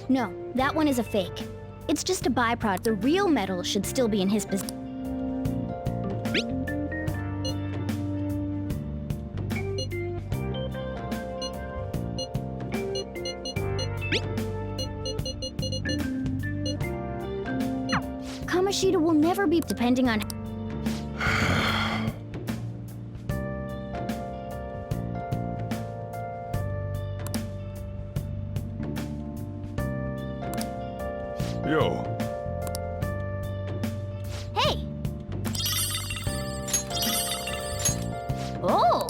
No, that one is a fake. It's just a byproduct. The real medal should still be in his possession. Kamoshida will never be depending on... Yo. Hey! Oh!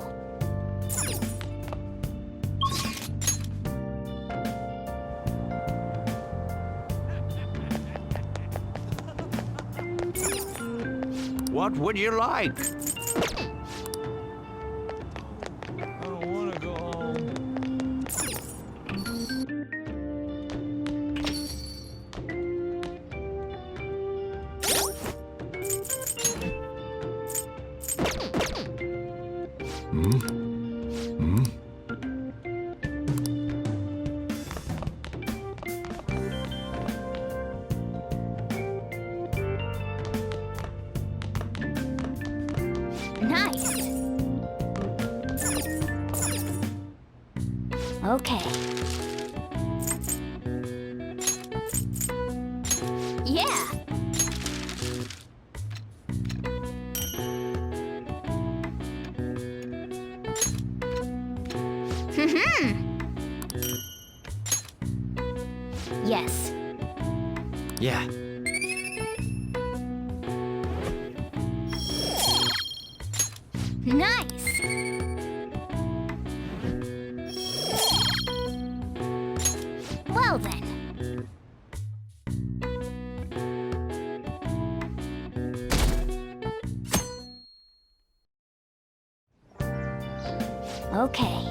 What would you like? I don't want to go home. Nice! Okay. Yeah! Yes. Yeah. Nice! Well then. Okay.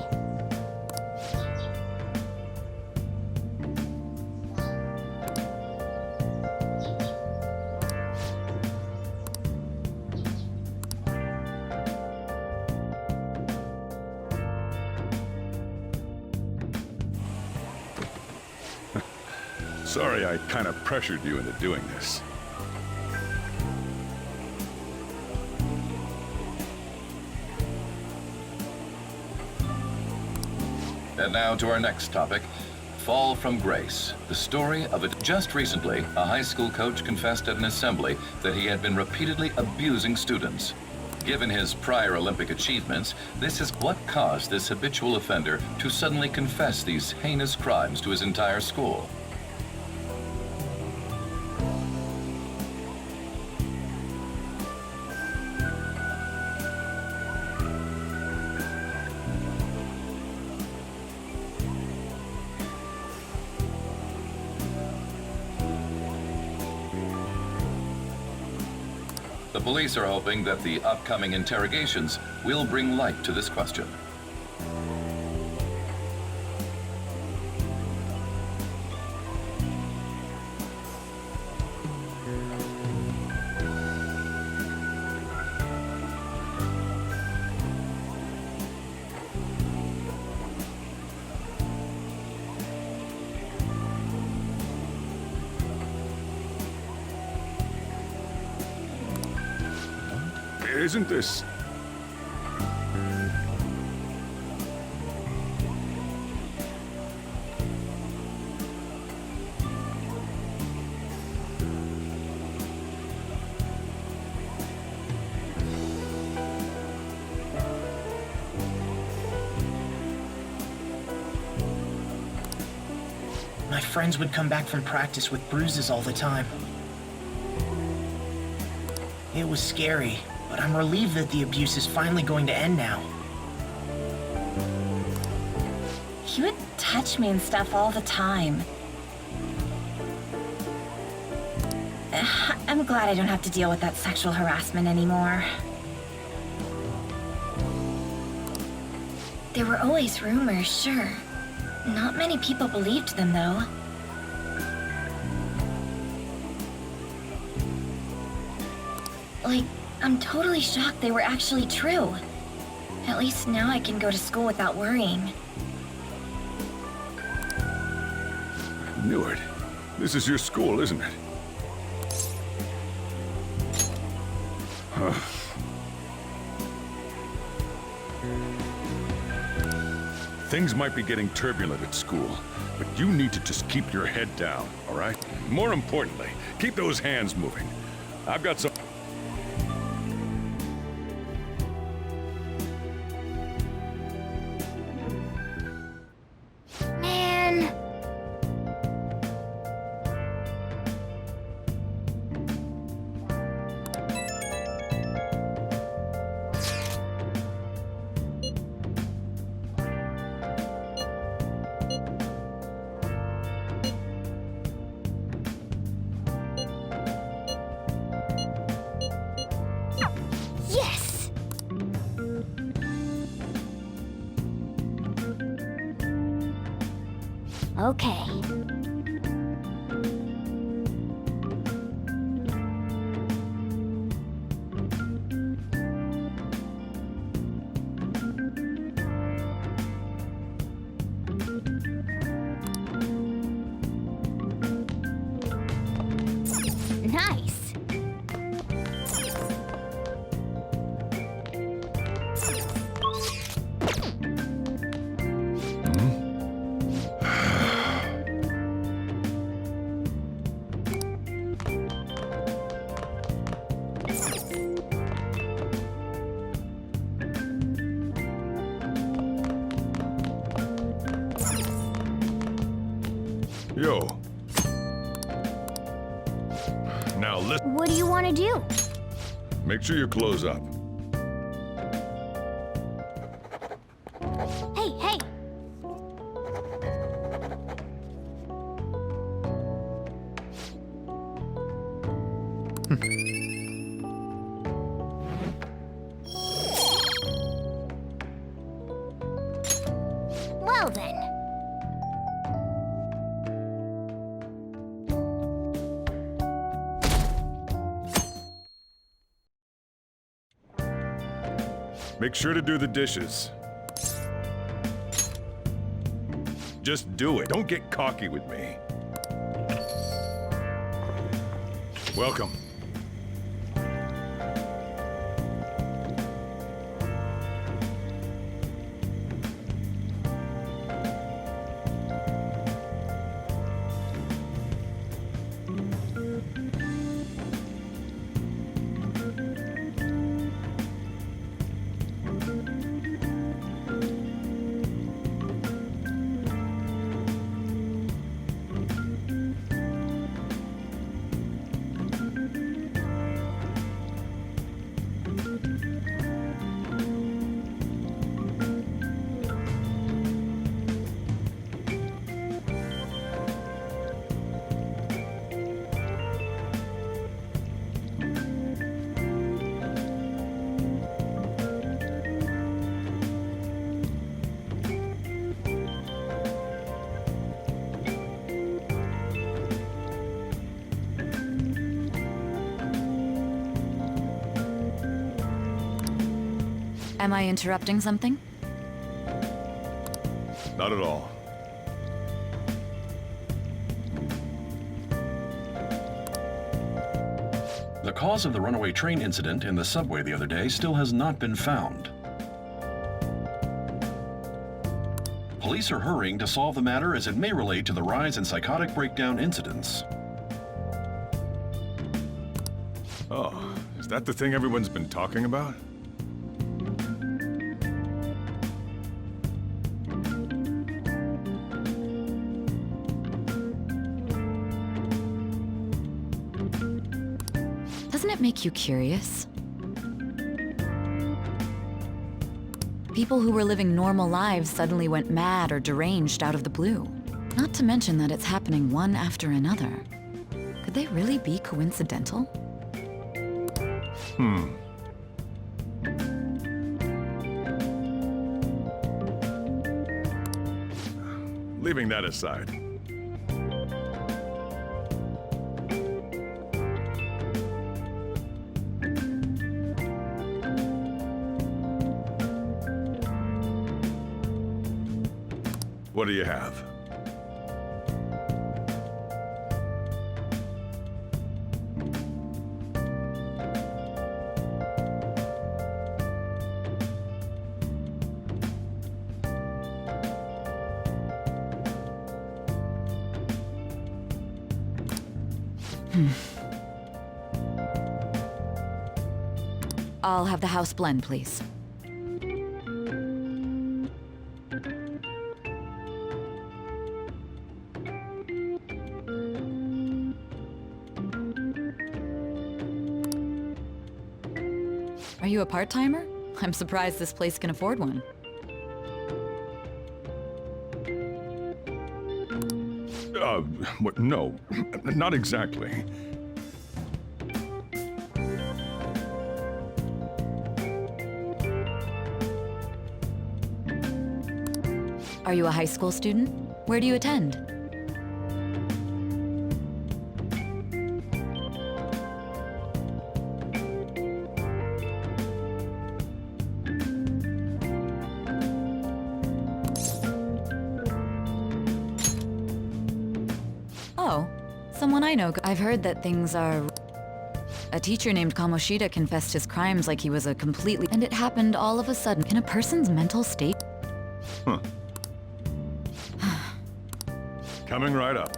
Sorry I kind of pressured you into doing this. And now to our next topic, Fall from Grace, the story of it. Just recently, a high school coach confessed at an assembly that he had been repeatedly abusing students. Given his prior Olympic achievements, this is what caused this habitual offender to suddenly confess these heinous crimes to his entire school. The police are hoping that the upcoming interrogations will bring light to this question. Isn't this... My friends would come back from practice with bruises all the time. It was scary, but I'm relieved that the abuse is finally going to end now. He would touch me and stuff all the time. I'm glad I don't have to deal with that sexual harassment anymore. There were always rumors, sure. Not many people believed them, though. Like, I'm totally shocked they were actually true. At least now I can go to school without worrying. Newark, this is your school, isn't it? Things might be getting turbulent at school, but you need to just keep your head down, all right? More importantly, keep those hands moving. I've got some... Man. Yes! Okay. Nice. Yo. Now listen. What do you want to do? Make sure you close up. Hey, hey! Well then. Make sure to do the dishes. Just do it. Don't get cocky with me. Welcome. Am I interrupting something? Not at all. The cause of the runaway train incident in the subway the other day still has not been found. Police are hurrying to solve the matter as it may relate to the rise in psychotic breakdown incidents. Oh, is that the thing everyone's been talking about? Doesn't it make you curious? People who were living normal lives suddenly went mad or deranged out of the blue. Not to mention that it's happening one after another. Could they really be coincidental? Leaving that aside. What do you have? I'll have the house blend, please. Are you a part-timer? I'm surprised this place can afford one. What? No, not exactly. Are you a high school student? Where do you attend? Oh, someone I know. I've heard that things are... A teacher named Kamoshida confessed his crimes like he was a completely... And it happened all of a sudden in a person's mental state. Huh. Coming right up.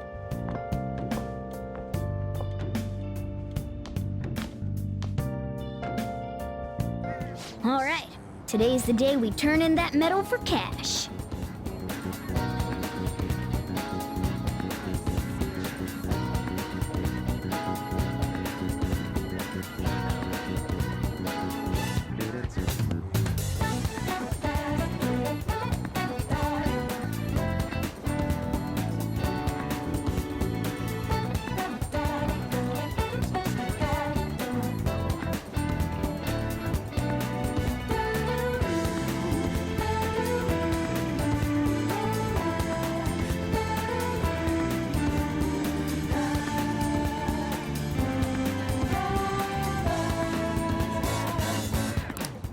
All right. Today's the day we turn in that medal for cash.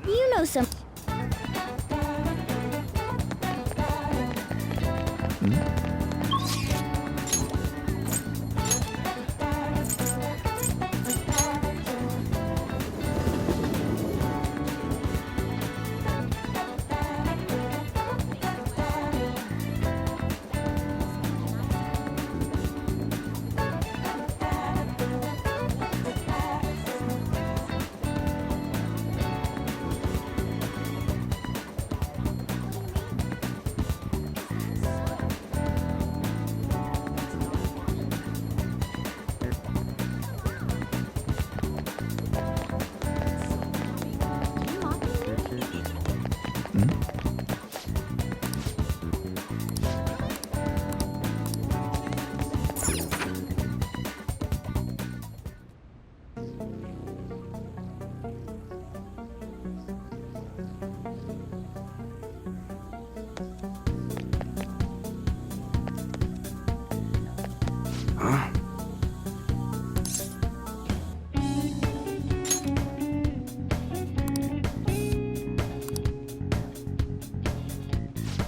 You know some...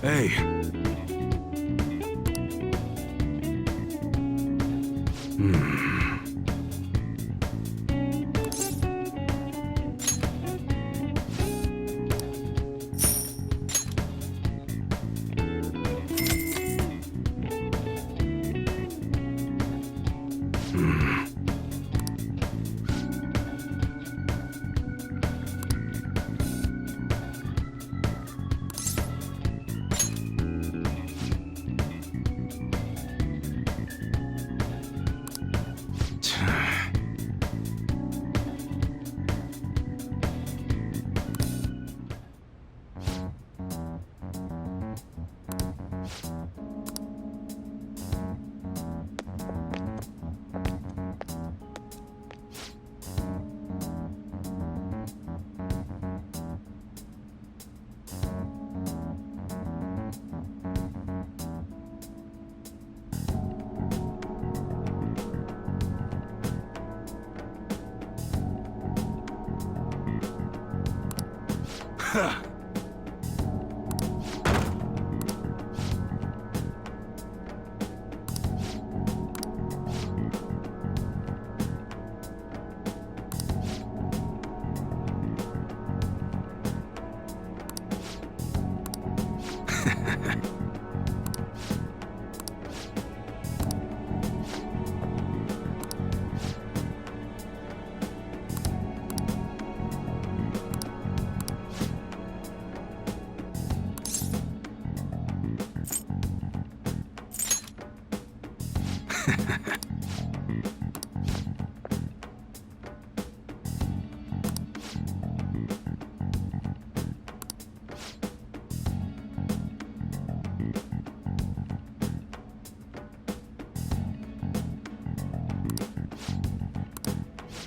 Hey.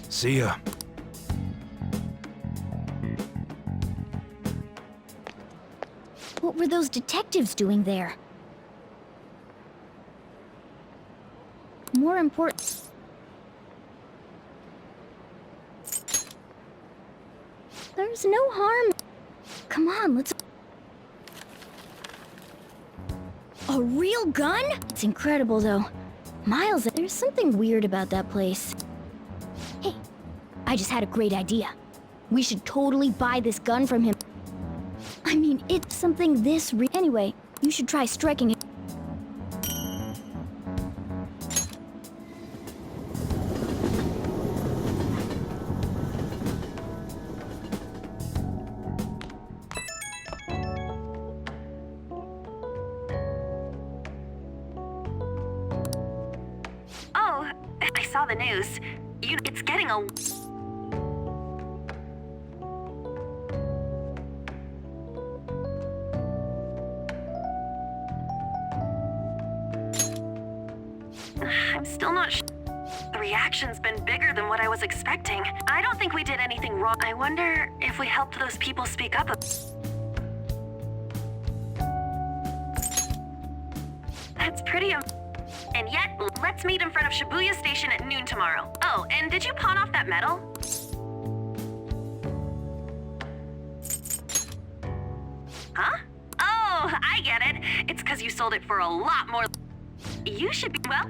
See ya. What were those detectives doing there? More important. There's no harm. Come on, let's... A real gun? It's incredible, though. Miles, there's something weird about that place. Hey, I just had a great idea. We should totally buy this gun from him. I mean, it's something this Anyway, you should try striking it. Oh, I saw the news. It's getting a... I'm still not sure. The reaction's been bigger than what I was expecting. I don't think we did anything wrong. I wonder if we helped those people speak up. That's pretty... And yet, let's meet in front of Shibuya Station at noon tomorrow. Oh, and did you pawn off that medal? Huh? Oh, I get it. It's because you sold it for a lot more. You should be... Well...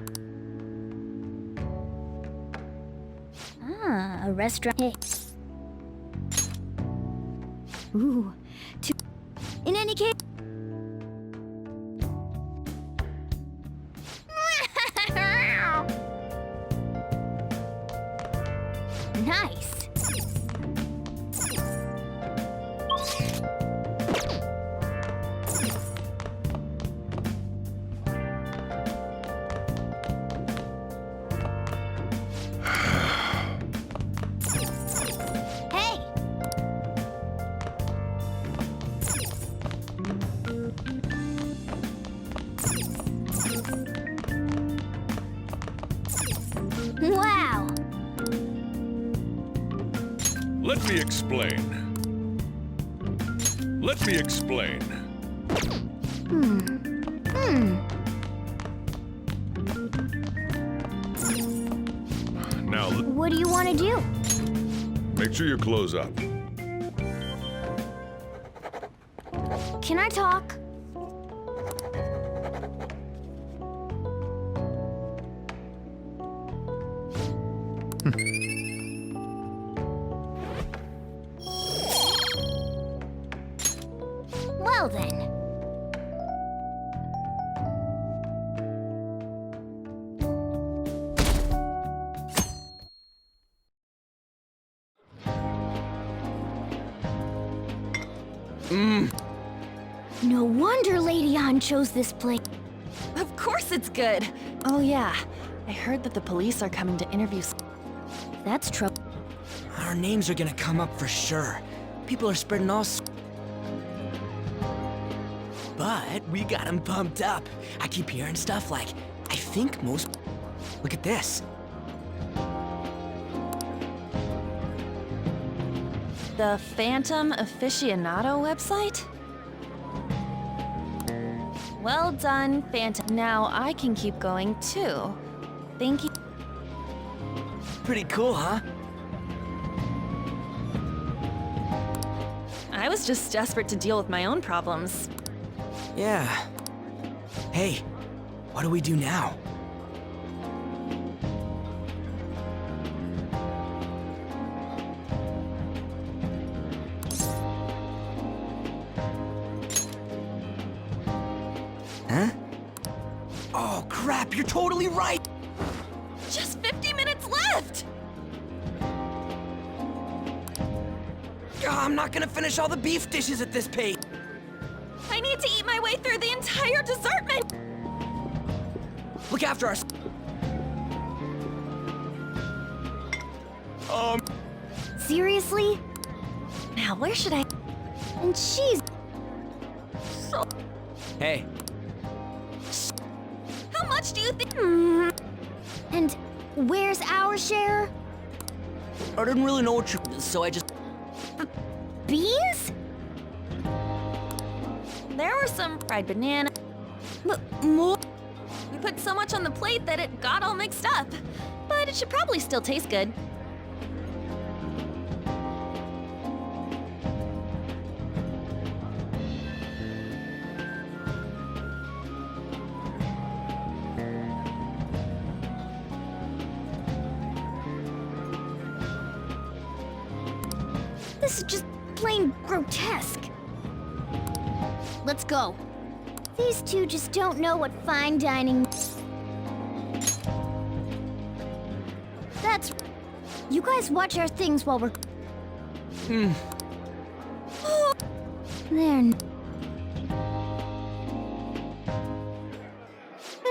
Ah, a restaurant. Hey. Ooh. In any case... Nice. Hey. Wow. Let me explain. Let me explain. Now, What do you want to do? make sure you close up. Can I talk? Well then. No wonder Lady An chose this place. Of course it's good. Oh yeah, I heard that the police are coming to interview. That's trouble. Our names are gonna come up for sure. People are spreading all But we got them pumped up. I keep hearing stuff like, I think most... Look at this. The Phantom Aficionado website? Well done, Phantom. Now I can keep going too. Thank you. Pretty cool, huh? I was just desperate to deal with my own problems. Yeah. Hey, what do we do now? Huh? Oh, crap, you're totally right! Just 50 minutes left! I'm not gonna finish all the beef dishes at this pace. I need to eat my way through the entire dessert menu! Look after our... Seriously? Now, where should I... And she's... Hey, How much do you think? And where's our share? I didn't really know what you... So I just... Beans? There were some fried banana. More? We put so much on the plate that it got all mixed up. But it should probably still taste good. This is just plain grotesque. Let's go. These two just don't know what fine dining... That's... You guys watch our things while we're... There...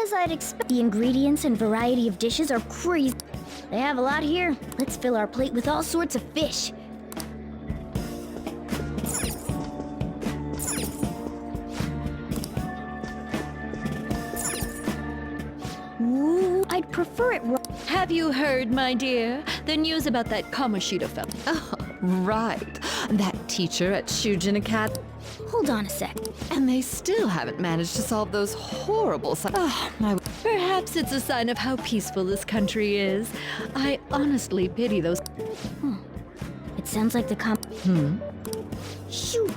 As I'd expect, the ingredients and variety of dishes are crazy. They have a lot here. Let's fill our plate with all sorts of fish. Ooh, I'd prefer it raw. Have you heard, my dear, the news about that Kamoshida fellow? Oh, right. That teacher at Shujin Academy. Hold on a sec. And they still haven't managed to solve those horrible... Oh, my... Perhaps it's a sign of how peaceful this country is. I honestly pity those... It sounds like the Shoot.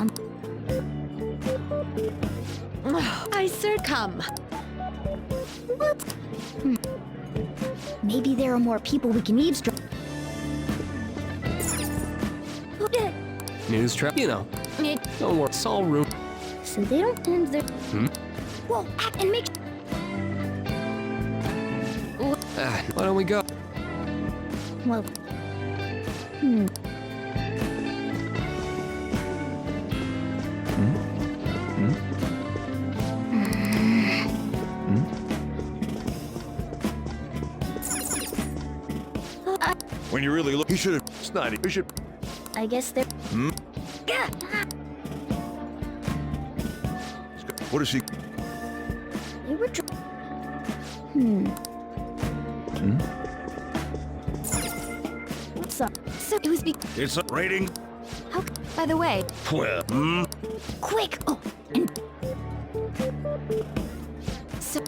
I sir come. What? Maybe there are more people we can eavesdrop. news trap, you know. Don't worry, it's all room. So they don't end their... Whoa, act and make... Why don't we go? Well... When you really look, he should have snotty. He should. I guess they're... What is he? They were So it was It's a rating. How... By the way... Well, Quick! Oh, and... So...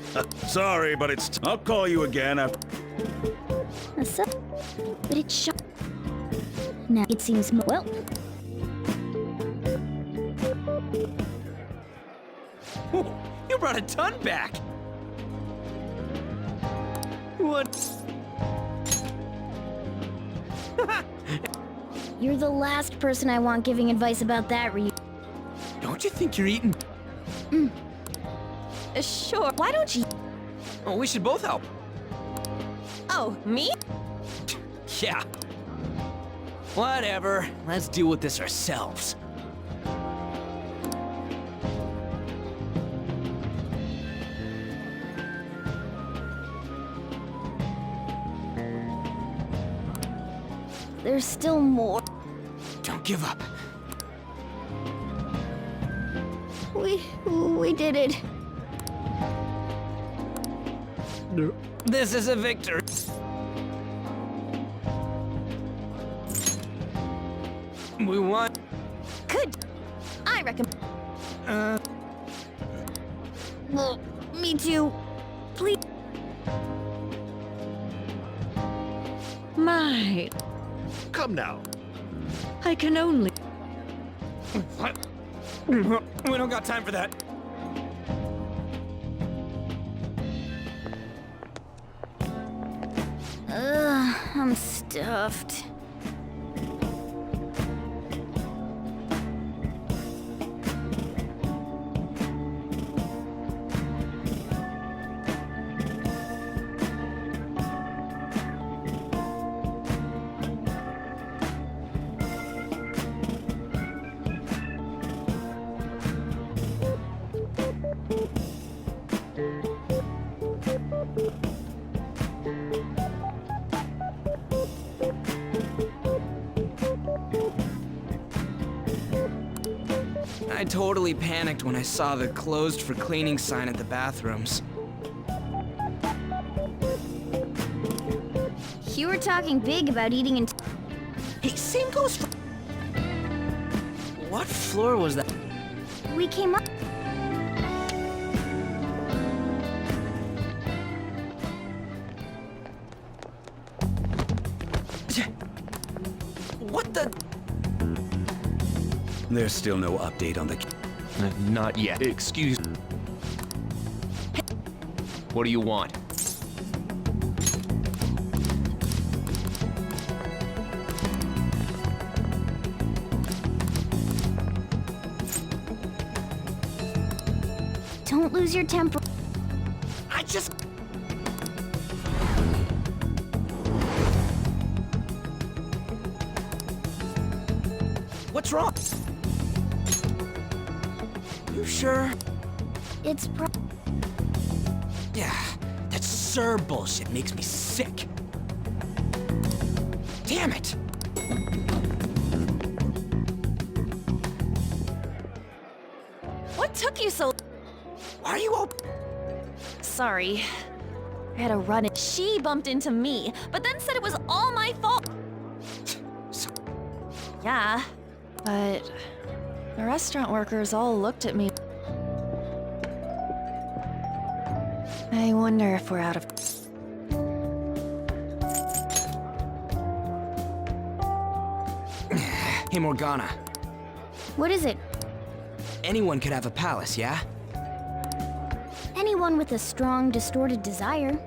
sorry, but it's. I'll call you again after. So... But it's shot... Now it seems... Well... You brought a ton back! What? You're the last person I want giving advice about that, Ryu. Don't you think you're eating? Sure, why don't you... Oh, we should both help. Oh, me? Yeah. Whatever. Let's deal with this ourselves. There's still more. Don't give up. We did it. This is a victory. We won. Good. I reckon. Well, me too. Please. My, Come now. I can only... We don't got time for that. I'm stuffed. I totally panicked when I saw the closed for cleaning sign at the bathrooms. You were talking big about eating in. Hey, same goes for... What floor was that? We came up. What the... There's still no update on the... Not yet. Excuse... What do you want? Don't lose your temper. I just... What's wrong? You sure? It's Yeah, that sir bullshit makes me sick. Damn it! What took you so... Why are you all... Sorry. I had a run and she bumped into me, but then said it was all my fault. Yeah, but the restaurant workers all looked at me. I wonder if we're out of... Hey, Morgana. What is it? Anyone could have a palace, yeah? Anyone with a strong, distorted desire.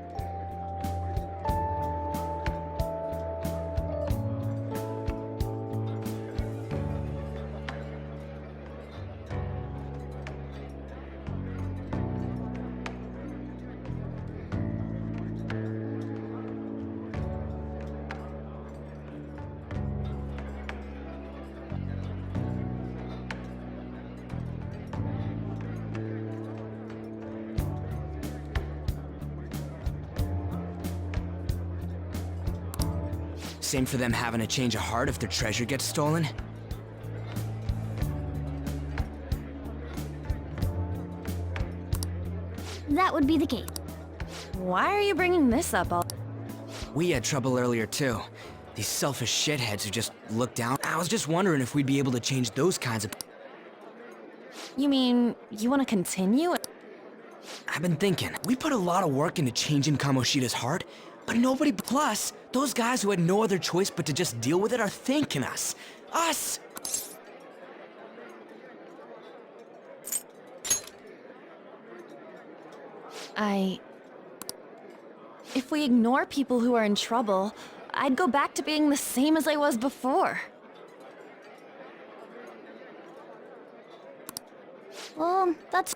Same for them having a change of heart if their treasure gets stolen? That would be the case. Why are you bringing this up all... We had trouble earlier too. These selfish shitheads who just look down. I was just wondering if we'd be able to change those kinds of... You mean, you want to continue? I've been thinking, we put a lot of work into changing Kamoshida's heart, but nobody... Plus, those guys who had no other choice but to just deal with it are thanking us. Us! If we ignore people who are in trouble, I'd go back to being the same as I was before. Well, that's...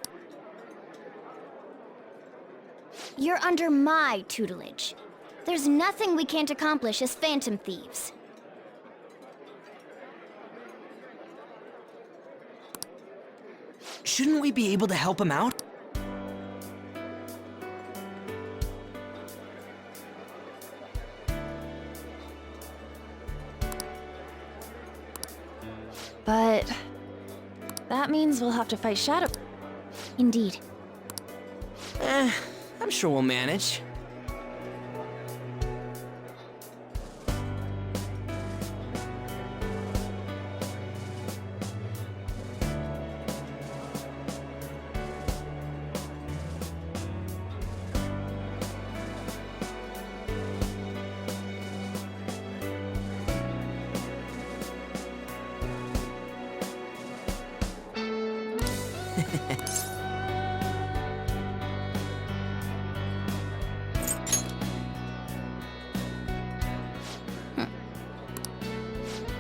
You're under my tutelage. There's nothing we can't accomplish as Phantom Thieves. Shouldn't we be able to help him out? But... that means we'll have to fight Shadow... Indeed. I'm sure we'll manage.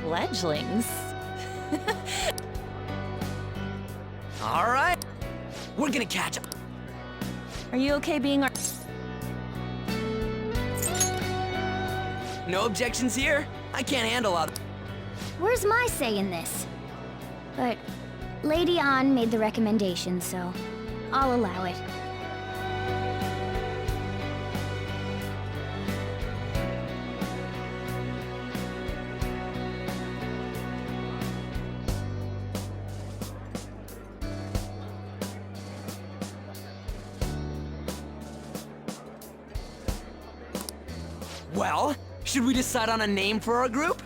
Fledglings. All right. We're gonna catch him. Are you okay being our... No objections here. I can't handle all... Where's my say in this? But Lady An made the recommendation, so I'll allow it. Well, should we decide on a name for our group?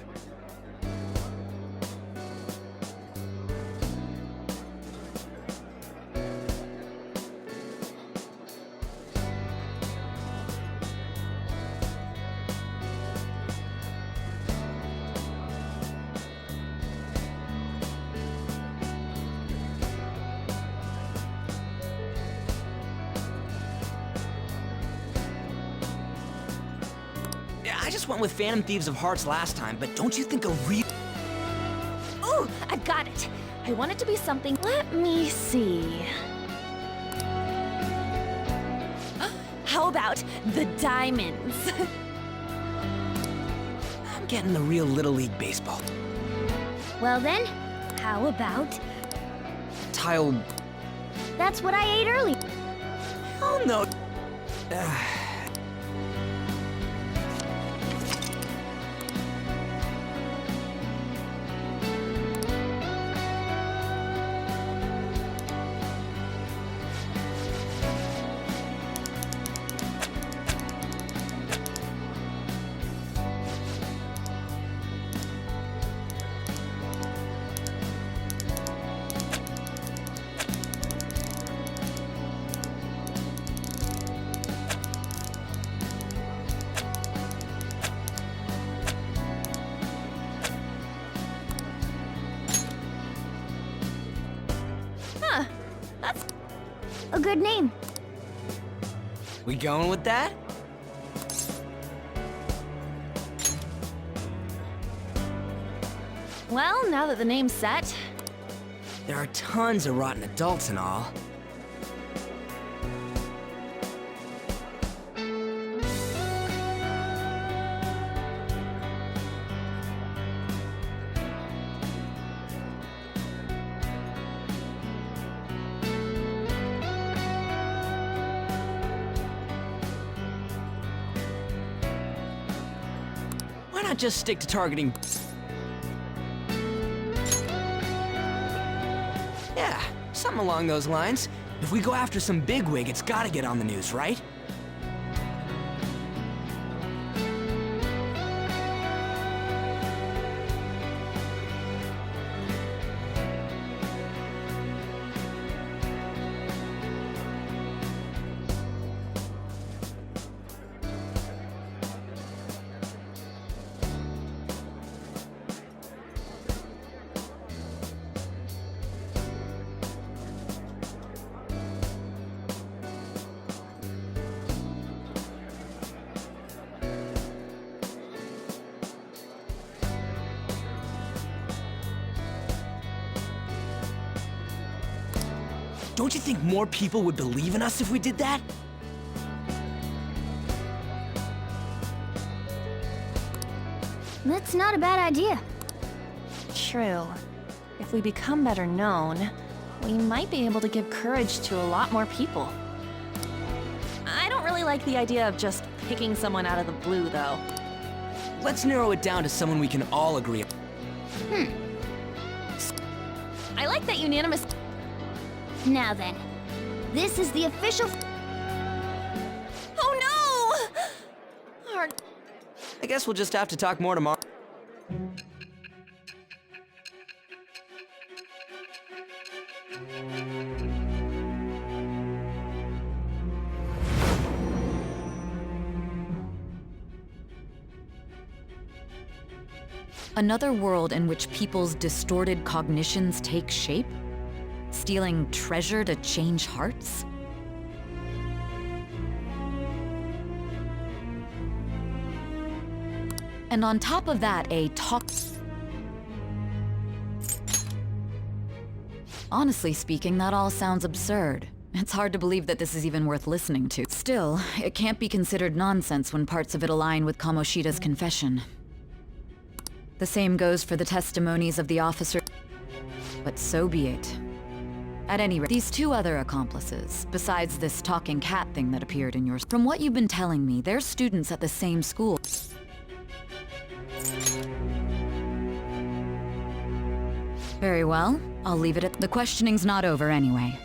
I just went with Phantom Thieves of Hearts last time, but don't you think a real... Ooh, I've got it. I want it to be something. Let me see. How about the Diamonds? I'm getting the real Little League Baseball. Well then, how about... Tile... That's what I ate earlier. Oh no. That's a good name. We going with that? Well, now that the name's set... There are tons of rotten adults and all. Why not just stick to targeting... Yeah, something along those lines. If we go after some bigwig, it's gotta get on the news, right? Don't you think more people would believe in us if we did that? That's not a bad idea. True. If we become better known, we might be able to give courage to a lot more people. I don't really like the idea of just picking someone out of the blue, though. Let's narrow it down to someone we can all agree on. I like that unanimous... Now then, this is the official... Oh no! I guess we'll just have to talk more tomorrow. Another world in which people's distorted cognitions take shape? Stealing treasure to change hearts? And on top of that, Honestly speaking, that all sounds absurd. It's hard to believe that this is even worth listening to. Still, it can't be considered nonsense when parts of it align with Kamoshida's confession. The same goes for the testimonies of the officer. But so be it. At any rate, these two other accomplices, besides this talking cat thing that appeared in yours, from what you've been telling me, they're students at the same school. Very well, I'll leave it at... The questioning's not over anyway.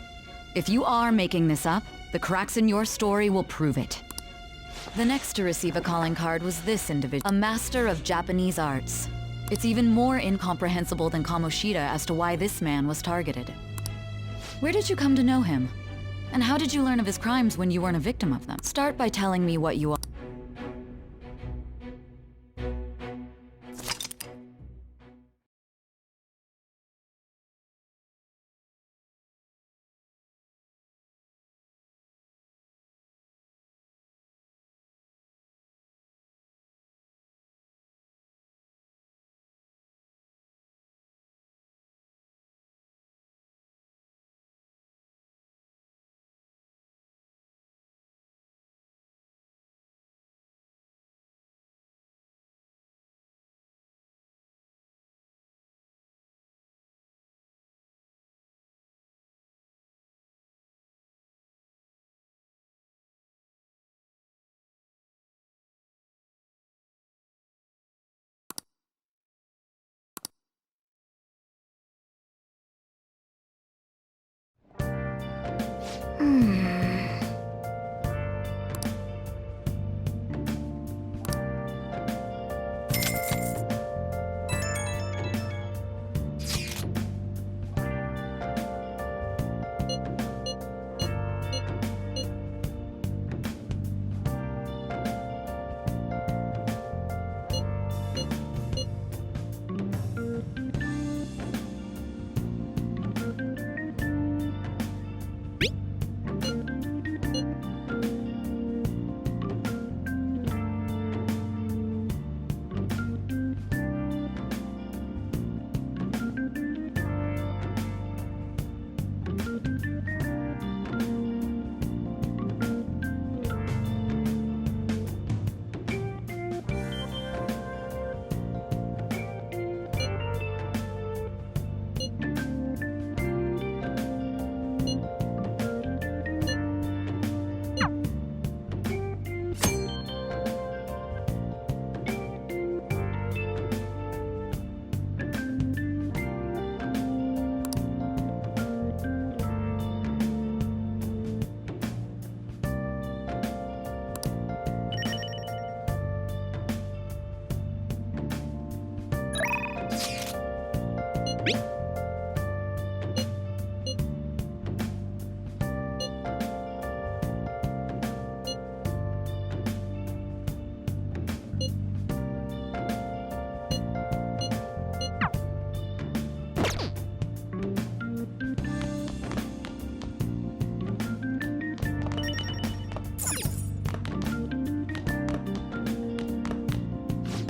If you are making this up, the cracks in your story will prove it. The next to receive a calling card was this individual, a master of Japanese arts. It's even more incomprehensible than Kamoshida as to why this man was targeted. Where did you come to know him? And how did you learn of his crimes when you weren't a victim of them? Start by telling me what you are.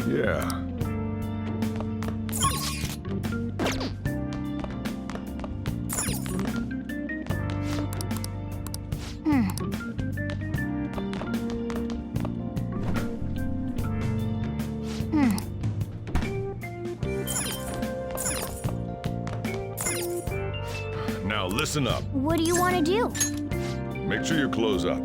Yeah. Now listen up. What do you want to do? Make sure you close up.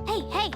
Hey, hey!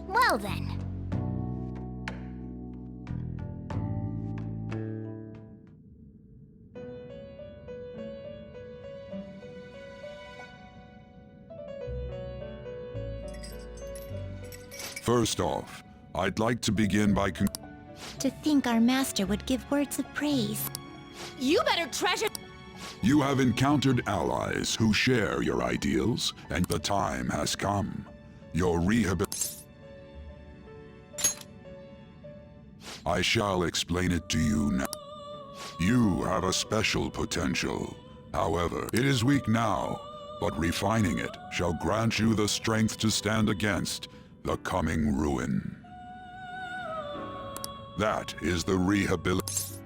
Well then. First off, I'd like to begin by To think our master would give words of praise. You better treasure. You have encountered allies who share your ideals, and the time has come. Your I shall explain it to you now. You have a special potential. However, it is weak now, but refining it shall grant you the strength to stand against the coming ruin. That is the rehabilitation.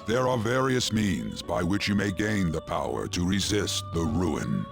There are various means by which you may gain the power to resist the ruin.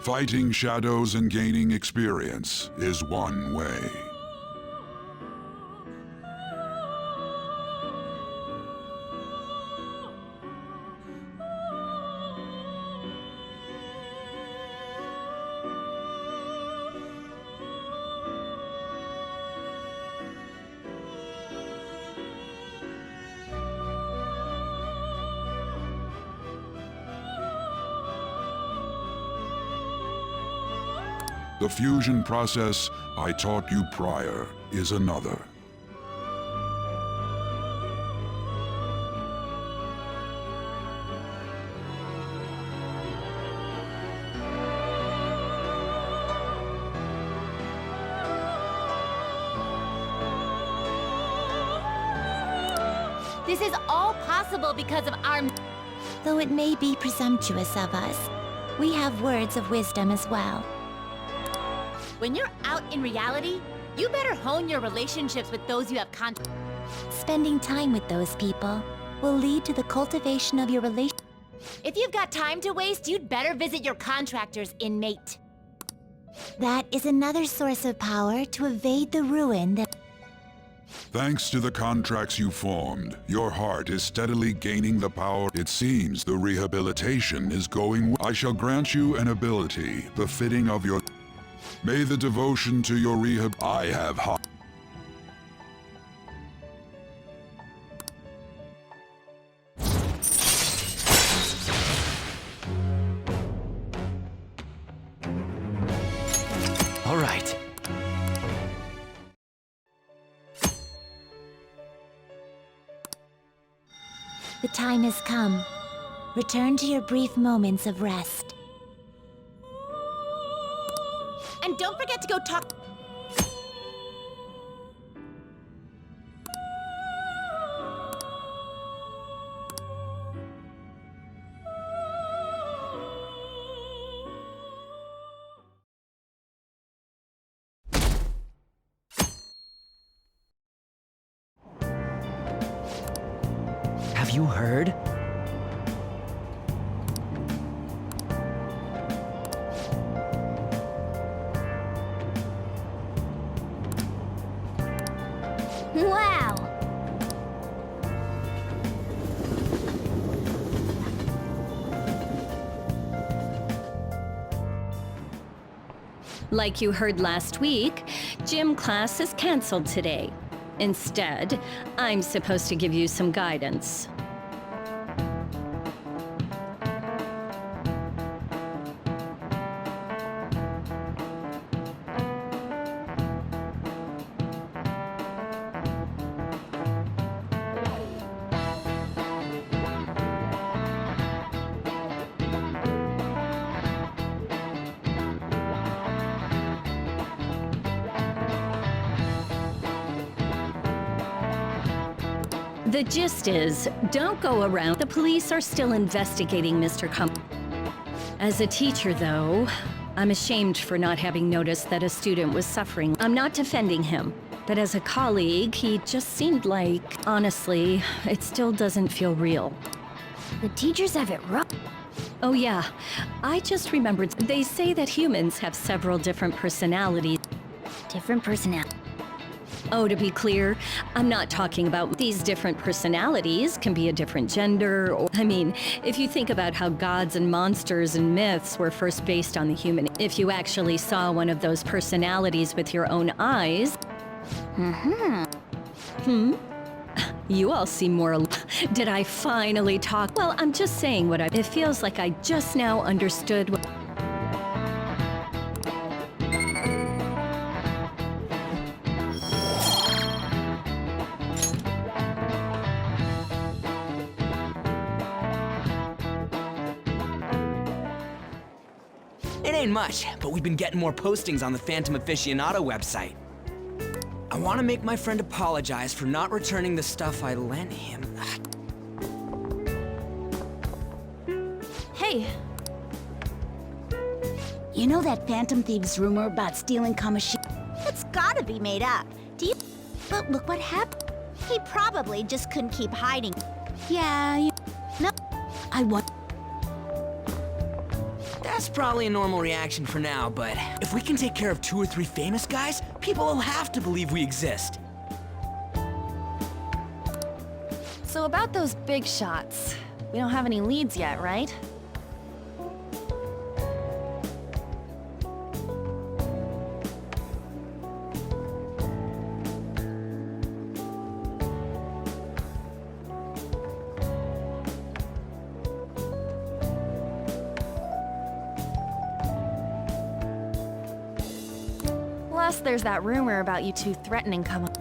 Fighting shadows and gaining experience is one way. The fusion process I taught you prior is another. This is all possible because of our... Though it may be presumptuous of us, we have words of wisdom as well. When you're out in reality, you better hone your relationships with those you have contact. Spending time with those people will lead to the cultivation of your relation. If you've got time to waste, you'd better visit your contractors, inmate. That is another source of power to evade the ruin that... Thanks to the contracts you formed, your heart is steadily gaining the power. It seems the rehabilitation is going well. I shall grant you an ability befitting of your... May the devotion to your rehab... I have high... All right. The time has come. Return to your brief moments of rest. And don't forget to go talk... Have you heard? Wow! Like you heard last week, gym class is canceled today. Instead, I'm supposed to give you some guidance. The gist is, don't go around. The police are still investigating Mr. As a teacher, though, I'm ashamed for not having noticed that a student was suffering. I'm not defending him. But as a colleague, he just seemed like, honestly, it still doesn't feel real. The teachers have it rough. Oh yeah, I just remembered they say that humans have several different personalities. Different personality. Oh, to be clear, I'm not talking about these different personalities can be a different gender, or, I mean, if you think about how gods and monsters and myths were first based on the human, if you actually saw one of those personalities with your own eyes... You all seem more... Did I finally talk? Well, I'm just saying what I... It feels like I just now understood what... It ain't much, but we've been getting more postings on the Phantom Aficionado website. I want to make my friend apologize for not returning the stuff I lent him. Hey, You know that Phantom Thieves rumor about stealing Kamoshida? It's gotta be made up. Do you? But look what happened. He probably just couldn't keep hiding. Yeah, no. I want... That's probably a normal reaction for now, but if we can take care of 2 or 3 famous guys, people will have to believe we exist. so about those big shots. We don't have any leads yet, right? Plus, there's that rumor about you two threatening Kamo.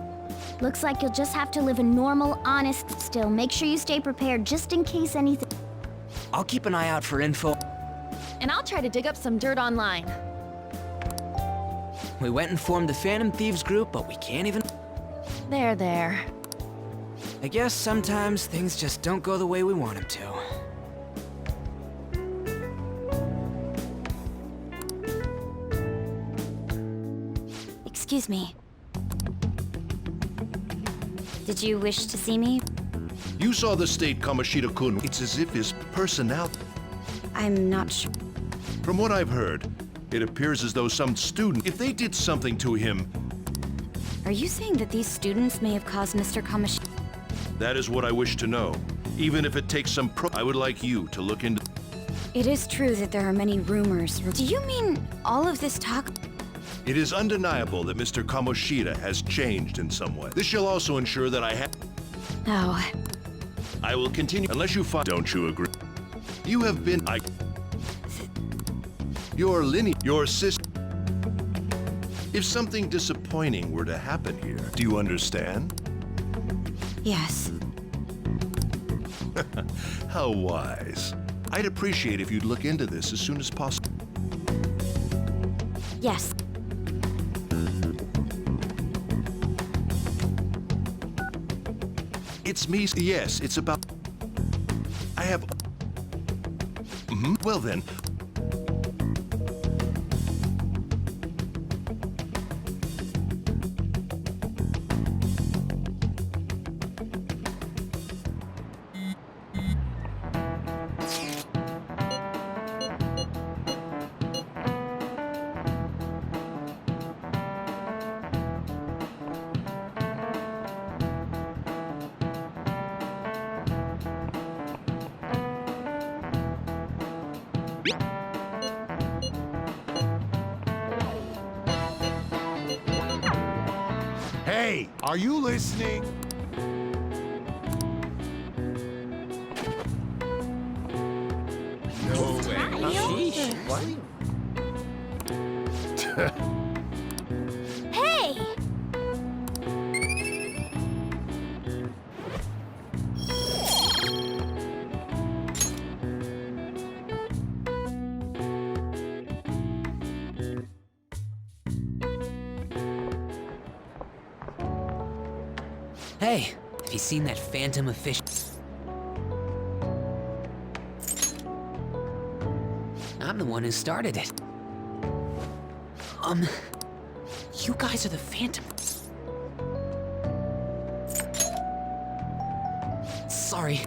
Looks like you'll just have to live a normal, honest still. Make sure you stay prepared just in case anything... I'll keep an eye out for info. And I'll try to dig up some dirt online. We went and formed the Phantom Thieves group, but we can't even... There. I guess sometimes things just don't go the way we want them to. Excuse me. Did you wish to see me? You saw the state Kamoshida-kun. It's as if his personality... I'm not sure. From what I've heard, it appears as though some student, if they did something to him... Are you saying that these students may have caused Mr. Kamoshida... That is what I wish to know. Even if it takes some I would like you to look into... It is true that there are many rumors. Do you mean all of this talk... It is undeniable that Mr. Kamoshida has changed in some way. This shall also ensure that I have... Oh. I will continue unless you find... Don't you agree? You have been... Your lineage... Your sister... If something disappointing were to happen here, do you understand? Yes. How wise. I'd appreciate if you'd look into this as soon as possible. Yes. It's me. Yes, it's about... I have... Well then... Hey, are you listening? No way. Hey! Hey, have you seen that Phantom Fish? I'm the one who started it. You guys are the Phantom. sorry.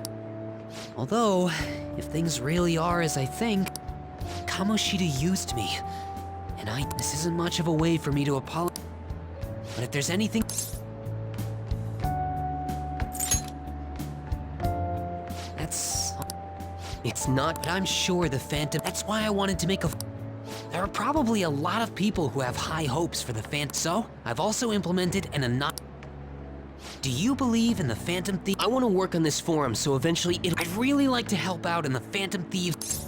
Although, if things really are as I think, Kamoshida used me. And this isn't much of a way for me to apologize. But if there's anything... It's not, but I'm sure the Phantom... That's why I wanted to make a... There are probably a lot of people who have high hopes for the Phantom. So, I've also implemented Do you believe in the Phantom Thief? I want to work on this forum, so eventually I'd really like to help out in the Phantom Thieves.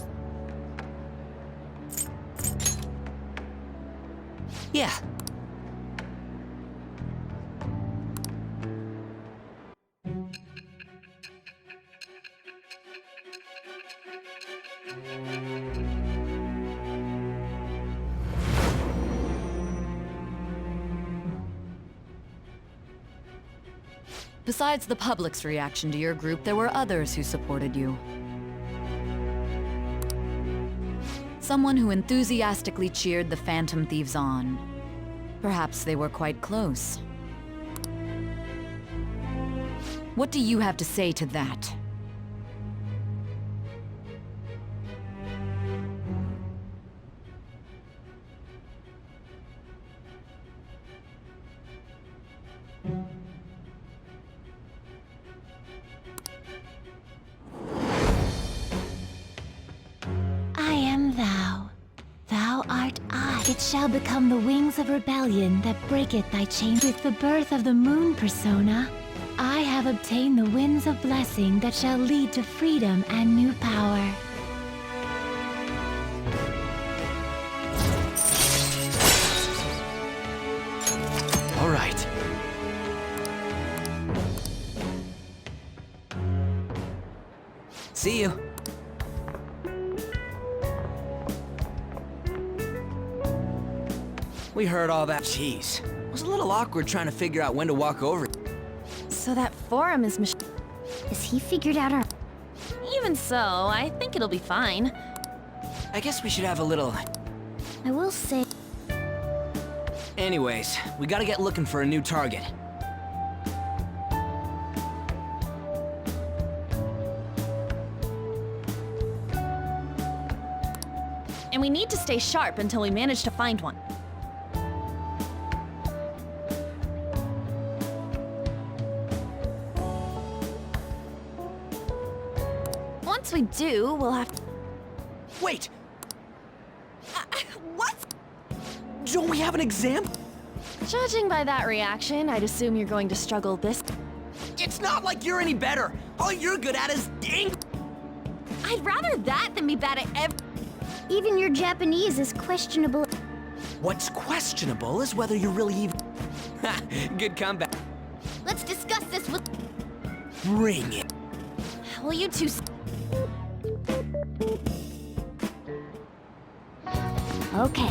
Yeah. Besides the public's reaction to your group, there were others who supported you. Someone who enthusiastically cheered the Phantom Thieves on. Perhaps they were quite close. What do you have to say to that? I am thou. Thou art I. It shall become the wings of rebellion that breaketh thy chain. With the birth of the moon persona, I have obtained the winds of blessing that shall lead to freedom and new power. All right. See you. We heard all that. Jeez. It was a little awkward trying to figure out when to walk over. So that forum is Has he figured out our... Even so, I think it'll be fine. I guess we should have a little... I will say... Anyways, we gotta get looking for a new target. And we need to stay sharp until we manage to find one. Once we do, we'll have to... Wait! What? Don't we have an exam? Judging by that reaction, I'd assume you're going to struggle this... It's not like you're any better! All you're good at is ink! I'd rather that than be bad at Even your Japanese is questionable. What's questionable is whether you're really even... Ha! Good comeback. Let's discuss this with... Bring it. Will you two... Okay.